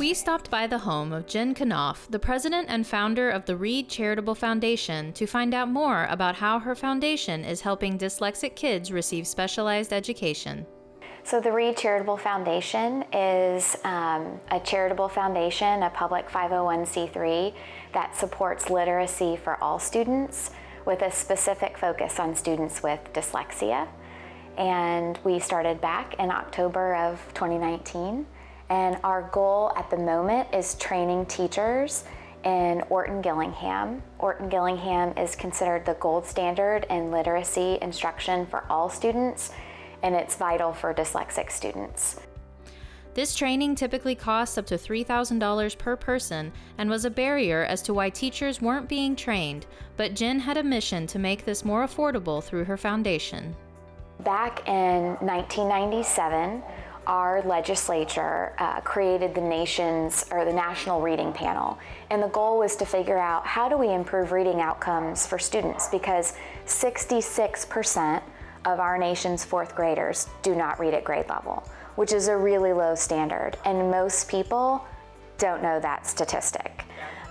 We stopped by the home of Jen Knopf, the president and founder of the REED Charitable Foundation, to find out more about how her foundation is helping dyslexic kids receive specialized education. So the REED Charitable Foundation is a charitable foundation, a public 501c3 that supports literacy for all students with a specific focus on students with dyslexia. And we started back in October of 2019. And our goal at the moment is training teachers in Orton-Gillingham. Orton-Gillingham is considered the gold standard in literacy instruction for all students, and it's vital for dyslexic students. This training typically costs up to $3,000 per person and was a barrier as to why teachers weren't being trained, but Jen had a mission to make this more affordable through her foundation. Back in 1997, our legislature created the National Reading Panel, and the goal was to figure out how do we improve reading outcomes for students, because 66% of our nation's fourth graders do not read at grade level, which is a really low standard, and most people don't know that statistic.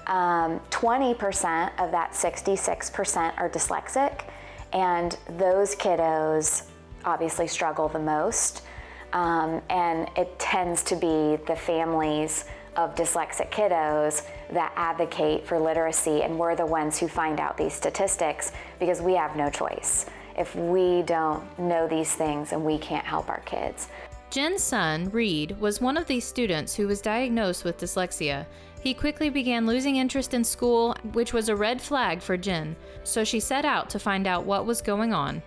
20% of that 66% are dyslexic, and those kiddos obviously struggle the most, and it tends to be the families of dyslexic kiddos that advocate for literacy, and we're the ones who find out these statistics because we have no choice. If we don't know these things, and we can't help our kids. Jen's son, Reed, was one of these students who was diagnosed with dyslexia. He quickly began losing interest in school, which was a red flag for Jen, so she set out to find out what was going on.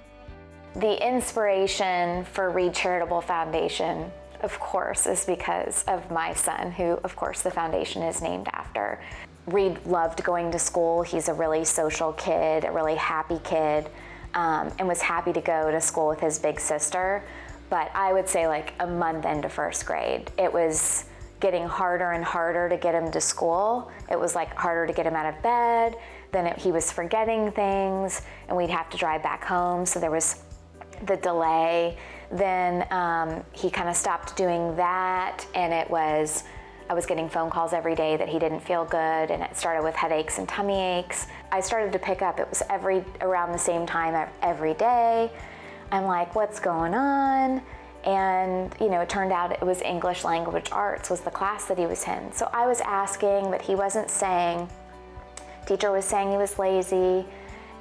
The inspiration for REED Charitable Foundation, of course, is because of my son, who, of course, the foundation is named after. Reed loved going to school. He's a really social kid, a really happy kid. And was happy to go to school with his big sister. But I would say like a month into first grade, it was getting harder and harder to get him to school. It was like harder to get him out of bed. Then he was forgetting things, and we'd have to drive back home. So there was the delay. Then he kind of stopped doing that, and I was getting phone calls every day that he didn't feel good, and it started with headaches and tummy aches. I started to pick up, it was around the same time every day. I'm like, what's going on? And it turned out it was English Language Arts was the class that he was in. So I was asking, but he wasn't saying. Teacher was saying he was lazy,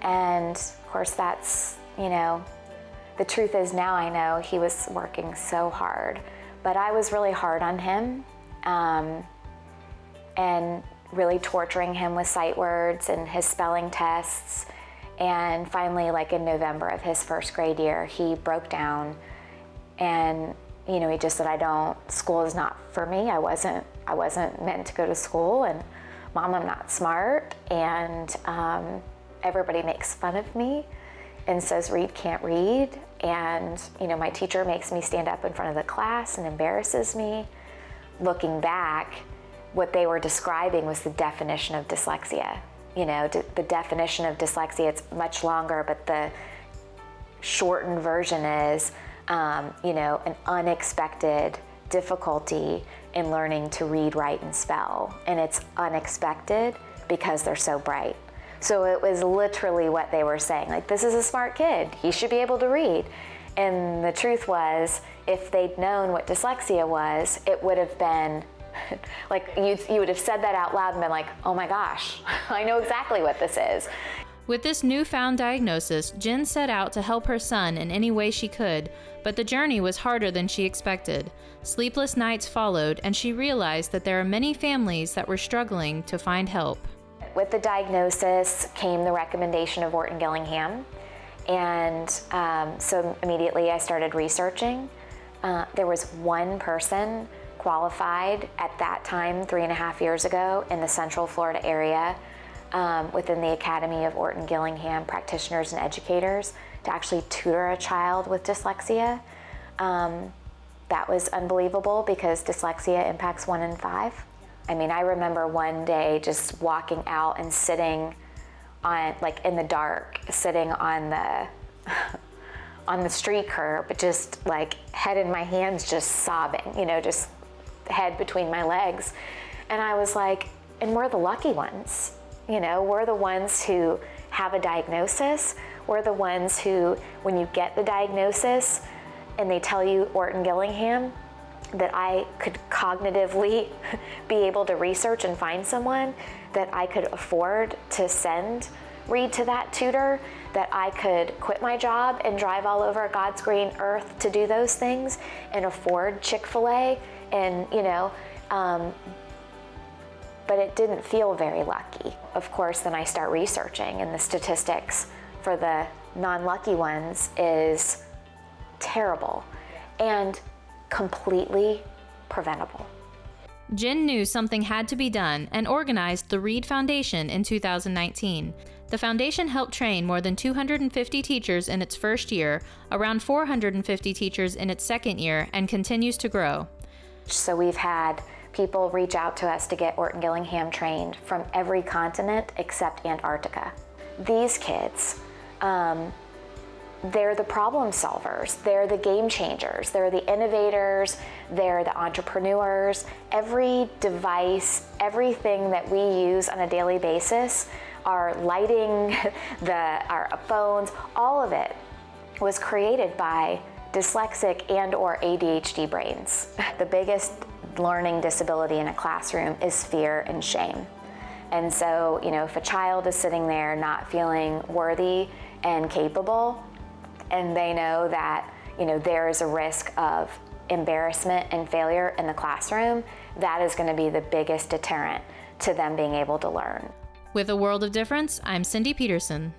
and of course that's, the truth is now I know he was working so hard, but I was really hard on him. And really torturing him with sight words and his spelling tests. And finally, like in November of his first grade year, he broke down, and he just said, school is not for me. I wasn't meant to go to school, and Mom, I'm not smart, and everybody makes fun of me and says Reed can't read, and my teacher makes me stand up in front of the class and embarrasses me. Looking back, what they were describing was the definition of dyslexia. The definition of dyslexia, it's much longer, but the shortened version is, an unexpected difficulty in learning to read, write, and spell. And it's unexpected because they're so bright. So it was literally what they were saying, like, this is a smart kid, he should be able to read. And the truth was, if they'd known what dyslexia was, it would have been, like, you would have said that out loud and been like, oh my gosh, I know exactly what this is. With this newfound diagnosis, Jen set out to help her son in any way she could, but the journey was harder than she expected. Sleepless nights followed, and she realized that there are many families that were struggling to find help. With the diagnosis came the recommendation of Orton-Gillingham. And so immediately I started researching. There was one person qualified at that time, 3.5 years ago, in the Central Florida area within the Academy of Orton-Gillingham Practitioners and Educators to actually tutor a child with dyslexia. That was unbelievable because dyslexia impacts 1 in 5. I mean, I remember one day just walking out and sitting on, like in the dark, sitting on the street curb, just like head in my hands, just sobbing, just head between my legs. And I was like, and we're the lucky ones. We're the ones who have a diagnosis. We're the ones who, when you get the diagnosis and they tell you Orton-Gillingham, that I could cognitively be able to research and find someone, that I could afford to send Reed to that tutor, that I could quit my job and drive all over God's green earth to do those things and afford Chick-fil-A and, but it didn't feel very lucky. Of course, then I start researching, and the statistics for the non-lucky ones is terrible and completely preventable. Jen knew something had to be done and organized the REED Foundation in 2019. The foundation helped train more than 250 teachers in its first year, around 450 teachers in its second year, and continues to grow. So we've had people reach out to us to get Orton-Gillingham trained from every continent except Antarctica. These kids, they're the problem solvers, they're the game changers, they're the innovators, they're the entrepreneurs. Every device, everything that we use on a daily basis, our lighting, our phones, all of it was created by dyslexic and or ADHD brains. The biggest learning disability in a classroom is fear and shame. And so, if a child is sitting there not feeling worthy and capable, and they know that, there is a risk of embarrassment and failure in the classroom, that is going to be the biggest deterrent to them being able to learn. With a world of difference, I'm Cindy Peterson.